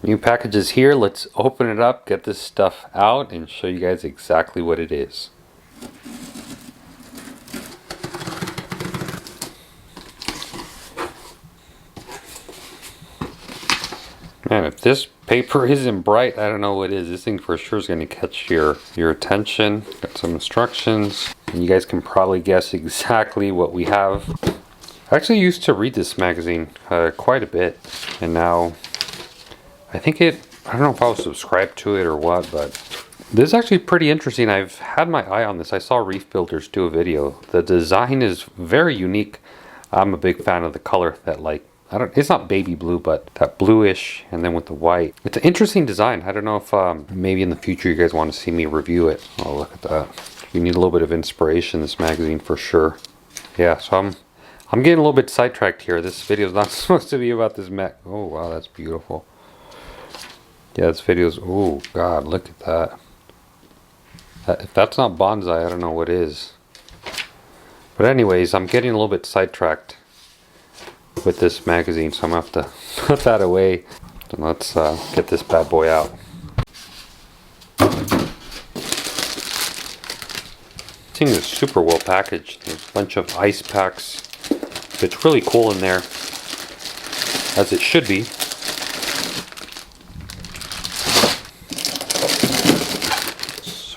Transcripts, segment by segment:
New package is here. Let's open it up, get this stuff out, and show you guys exactly what it is. Man, if this paper isn't bright, I don't know what is. This thing for sure is going to catch your attention. Got some instructions, and you guys can probably guess exactly what we have. I actually used to read this magazine quite a bit, and now I don't know if I was subscribed to it or what, but this is actually pretty interesting. I've had my eye on this. I saw Reef Builders do a video. The design is very unique. I'm a big fan of the color that it's not baby blue, but that bluish and then with the white. It's an interesting design. I don't know if maybe in the future you guys want to see me review it. Oh, look at that. You need a little bit of inspiration, this magazine, for sure. Yeah, so I'm getting a little bit sidetracked here. This video is not supposed to be about this Oh, wow, that's beautiful. Yeah, this video's, oh God, look at that. If that's not bonsai, I don't know what is. But anyways, I'm getting a little bit sidetracked with this magazine, so I'm gonna have to put that away. And let's get this bad boy out. This thing is super well packaged. There's a bunch of ice packs. It's really cool in there, as it should be.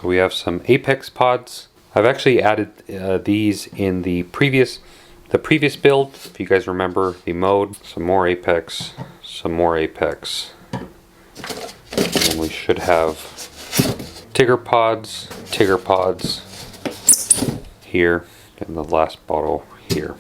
So we have some Apex pods. I've actually added these in the previous build. If you guys remember the mode, some more Apex, some more Apex. And we should have Tigger pods here, and the last bottle here.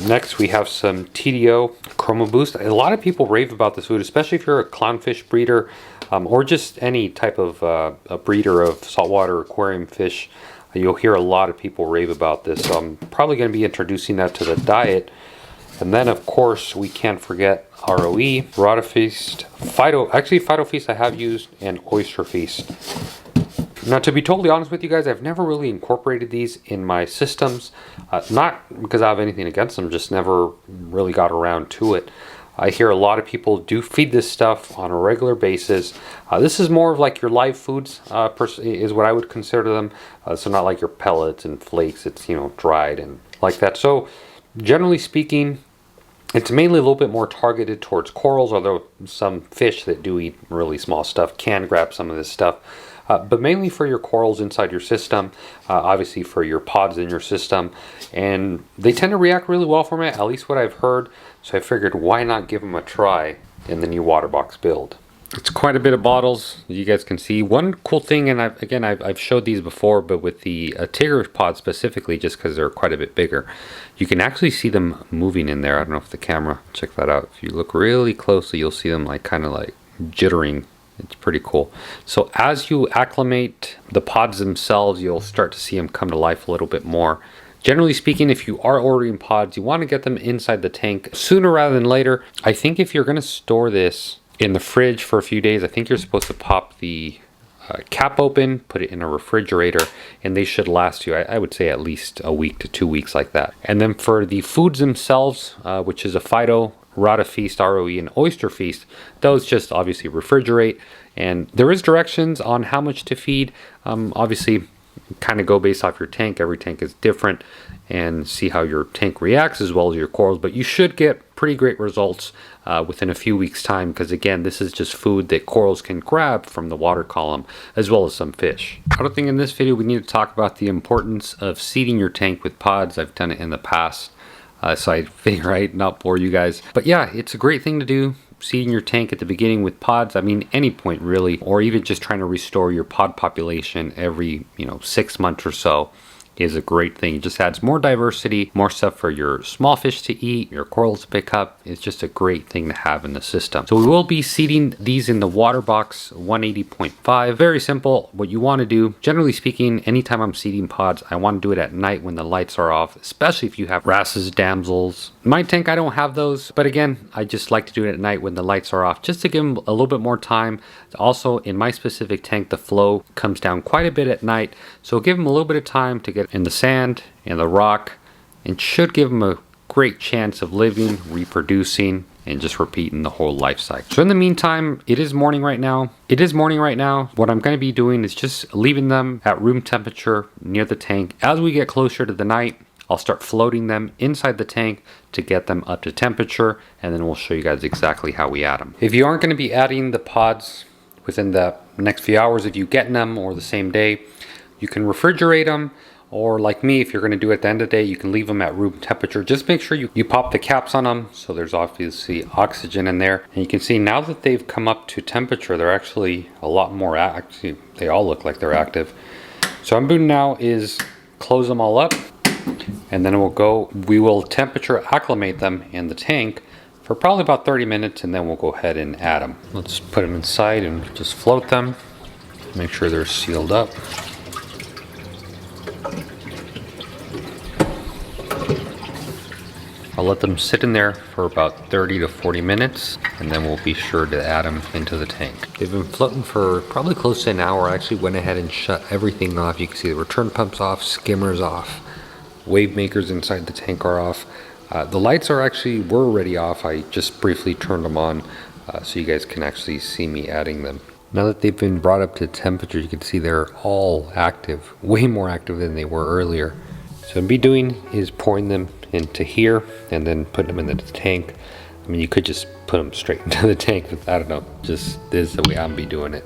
Next we have some TDO Chroma Boost. A lot of people rave about this food, especially if you're a clownfish breeder or just any type of a breeder of saltwater aquarium fish. You'll hear a lot of people rave about this, so I'm probably going to be introducing that to the diet. And then of course we can't forget ROE, Rota Feast, Phyto Feast I have used, and Oyster Feast. Now, to be totally honest with you guys, I've never really incorporated these in my systems. Not because I have anything against them, just never really got around to it. I hear a lot of people do feed this stuff on a regular basis. This is more of like your live foods, is what I would consider them. So not like your pellets and flakes. It's, dried and like that. So generally speaking, it's mainly a little bit more targeted towards corals, although some fish that do eat really small stuff can grab some of this stuff. But mainly for your corals inside your system, obviously for your pods in your system. And they tend to react really well from it, at least what I've heard. So I figured, why not give them a try in the new WaterBox build? It's quite a bit of bottles, you guys can see. One cool thing, and I've showed these before, but with the Tigger pod specifically, just because they're quite a bit bigger, you can actually see them moving in there. I don't know if the camera, check that out. If you look really closely, you'll see them kind of jittering. It's pretty cool. So as you acclimate the pods themselves, you'll start to see them come to life a little bit more. Generally speaking, if you are ordering pods, you want to get them inside the tank sooner rather than later. I think if you're going to store this in the fridge for a few days, I think you're supposed to pop the cap open, put it in a refrigerator, and they should last you, I would say, at least a week to 2 weeks like that. And then for the foods themselves, which is a Phyto, Rota Feast, ROE, and Oyster Feast, those just obviously refrigerate. And there is directions on how much to feed. Obviously, kind of go based off your tank. Every tank is different, and see how your tank reacts as well as your corals. But you should get pretty great results within a few weeks time, because again, this is just food that corals can grab from the water column as well as some fish. I don't think in this video we need to talk about the importance of seeding your tank with pods. I've done it in the past, so I figure I'd not bore you guys. But yeah, it's a great thing to do. Seeding your tank at the beginning with pods, I mean any point really, or even just trying to restore your pod population every 6 months or so is a great thing. It just adds more diversity, more stuff for your small fish to eat, your corals to pick up. It's just a great thing to have in the system. So we will be seeding these in the WaterBox 180.5. Very simple. What you want to do, generally speaking, anytime I'm seeding pods, I want to do it at night when the lights are off, especially if you have wrasses, damsels. In my tank, I don't have those, but again, I just like to do it at night when the lights are off, just to give them a little bit more time. Also, in my specific tank, the flow comes down quite a bit at night, so give them a little bit of time to get in the sand and the rock, and should give them a great chance of living, reproducing, and just repeating the whole life cycle. So in the meantime, it is morning right now. What I'm going to be doing is just leaving them at room temperature near the tank. As we get closer to the night, I'll start floating them inside the tank to get them up to temperature, and then we'll show you guys exactly how we add them. If you aren't going to be adding the pods within the next few hours, if you get them or the same day, you can refrigerate them, or like me, if you're going to do it at the end of the day, you can leave them at room temperature. Just make sure you pop the caps on them so there's obviously oxygen in there. And you can see now that they've come up to temperature, they're actually a lot more active. They all look like they're active. So what I'm doing now is close them all up, and then we will temperature acclimate them in the tank for probably about 30 minutes, and then we'll go ahead and add them. Let's put them inside and just float them. Make sure they're sealed up. I'll let them sit in there for about 30 to 40 minutes, and then we'll be sure to add them into the tank. They've been floating for probably close to an hour. I actually went ahead and shut everything off. You can see the return pumps off, skimmers off, wave makers inside the tank are off. The lights were already off. I just briefly turned them on so you guys can actually see me adding them. Now that they've been brought up to temperature, you can see they're all active, way more active than they were earlier. So what I'll be doing is pouring them into here and then putting them into the tank. I mean, you could just put them straight into the tank, but I don't know, just this is the way I'm be doing it.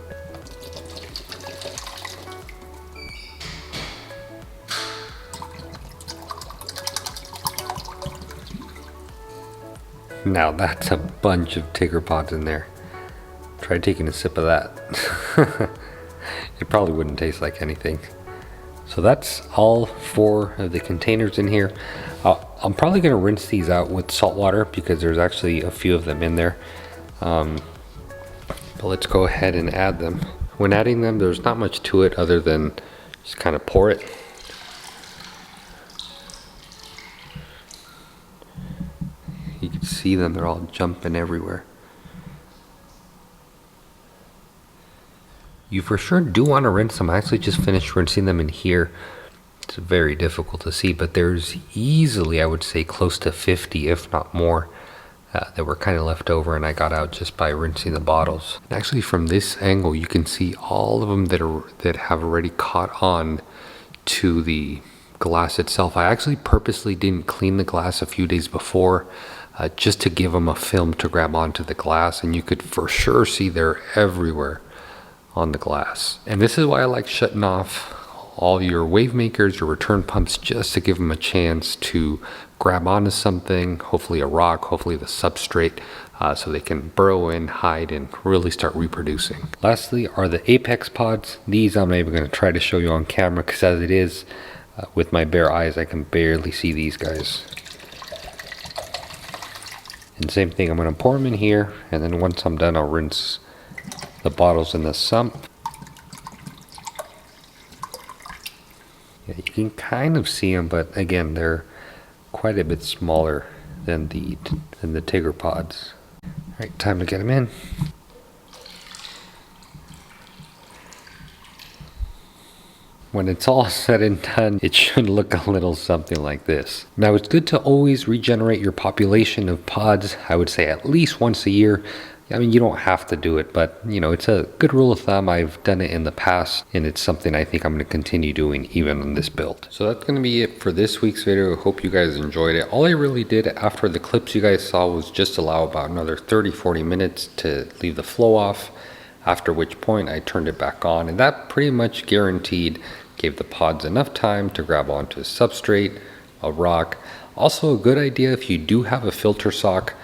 Now that's a bunch of tiger pods in there. Try taking a sip of that. It probably wouldn't taste like anything. So that's all 4 of the containers in here. I'm probably going to rinse these out with salt water because there's actually a few of them in there. But let's go ahead and add them. When adding them, there's not much to it other than just kind of pour it. You can see them, they're all jumping everywhere. You for sure do want to rinse them. I actually just finished rinsing them in here. It's very difficult to see, but there's easily, I would say, close to 50, if not more, that were kind of left over, and I got out just by rinsing the bottles. And actually, from this angle, you can see all of them that have already caught on to the glass itself. I actually purposely didn't clean the glass a few days before, just to give them a film to grab onto the glass, and you could for sure see they're everywhere on the glass. And this is why I like shutting off all your wave makers, your return pumps, just to give them a chance to grab onto something, hopefully a rock, hopefully the substrate, so they can burrow in, hide, and really start reproducing. Lastly are the apex pods. These I'm not even going to try to show you on camera because as it is, with my bare eyes, I can barely see these guys. And same thing, I'm going to pour them in here, and then once I'm done, I'll rinse the bottles in the sump. Yeah, you can kind of see them, but again, they're quite a bit smaller than the tiger pods. All right, time to get them in. When it's all said and done, it should look a little something like this. Now, it's good to always regenerate your population of pods. I would say at least once a year. I mean, you don't have to do it, but you know, it's a good rule of thumb. I've done it in the past, and it's something I think I'm going to continue doing even on this build. So that's going to be it for this week's video. I hope you guys enjoyed it. All I really did after the clips you guys saw was just allow about another 30-40 minutes to leave the flow off, after which point I turned it back on, and that pretty much guaranteed gave the pods enough time to grab onto a substrate, a rock. Also a good idea if you do have a filter sock,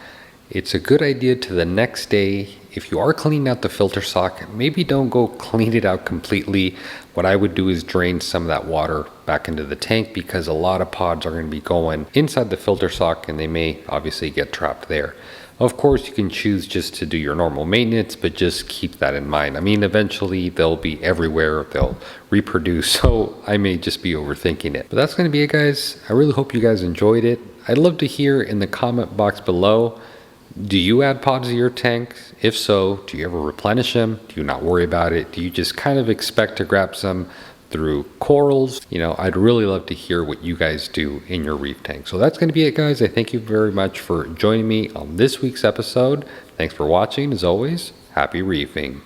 it's a good idea to the next day, if you are cleaning out the filter sock, maybe don't go clean it out completely. What I would do is drain some of that water back into the tank because a lot of pods are going to be going inside the filter sock and they may obviously get trapped there. Of course, you can choose just to do your normal maintenance, but just keep that in mind. I mean, eventually they'll be everywhere, they'll reproduce, so I may just be overthinking it. But that's going to be it, guys. I really hope you guys enjoyed it. I'd love to hear in the comment box below, do you add pods to your tanks? If so, do you ever replenish them? Do you not worry about it? Do you just kind of expect to grab some through corals. You know, I'd really love to hear what you guys do in your reef tank. So that's going to be it, guys. I thank you very much for joining me on this week's episode. Thanks for watching. As always, happy reefing.